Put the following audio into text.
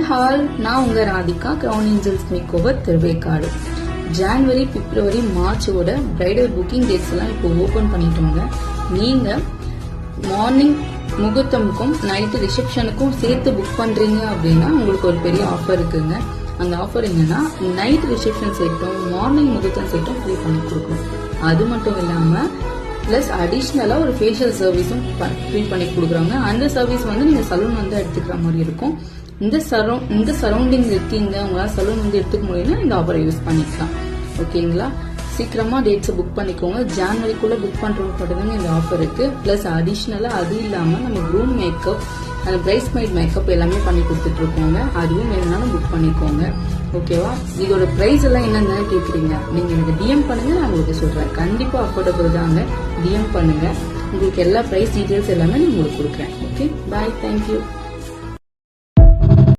Hall, நான் உங்க Radhika, crown angels makeover Thiruverkadu. January, February, மார்ச்சோட பிரைடல் புக்கிங் டேட்ஸ் எல்லாம் இப்போ ஓபன் பண்ணிட்டோங்க. நீங்க மார்னிங் முகூர்த்தமுக்கும் நைட்டு ரிசப்ஷனுக்கும் சேர்த்து புக் பண்றீங்க அப்படின்னா உங்களுக்கு ஒரு பெரிய ஆஃபர் இருக்குங்க. அந்த ஆஃபர் என்னன்னா, நைட் ரிசப்ஷன் சேர்த்தோம், மார்னிங் முகூர்த்தம் சேர்த்தோம் ஃப்ரீ பண்ணி கொடுக்கும். அது மட்டும் இல்லாம பிளஸ் அடிஷ்னலா ஒரு ஃபேஷியல் சர்வீஸும் ஃப்ரீ பண்ணி கொடுக்குறாங்க. அந்த சர்வீஸ் நீங்க சலூன் எடுத்துக்கிற மாதிரி இருக்கும். இந்த சரௌண்டிங் இருக்கீங்க, உங்களால சலூன் எடுத்துக்க முடியும்னா இந்த ஆஃபரை யூஸ் பண்ணிக்கலாம். ஓகேங்களா? சீக்கிரமா டேட்ஸ் புக் பண்ணிக்கோங்க. ஜான்வரிக்குள்ள புக் பண்றவங்க இந்த ஆஃபர் இருக்கு. பிளஸ் அடிஷ்னலா அது இல்லாம நம்ம க்ரூம் மேக்கப், அந்த பிரைஸ்மெய்ட் மேக்கப் எல்லாமே பண்ணி கொடுத்துட்டு இருக்கோங்க. அதுவும் வேணும்னாலும் புக் பண்ணிக்கோங்க. ஓகேவா? இதோட பிரைஸ் எல்லாம் என்னன்னு கேக்குறீங்க, நீங்க எனக்கு டிஎம் பண்ணுங்க, நான் உங்களுக்கு சொல்றேன். கண்டிப்பா அஃபோர்டபுள் தாங்க. டிஎம் பண்ணுங்க, உங்களுக்கு எல்லா பிரைஸ் டீடைல்ஸ் எல்லாமே நான் உங்களுக்கு கொடுக்குறேன். ஓகே, பாய், தேங்க்யூ.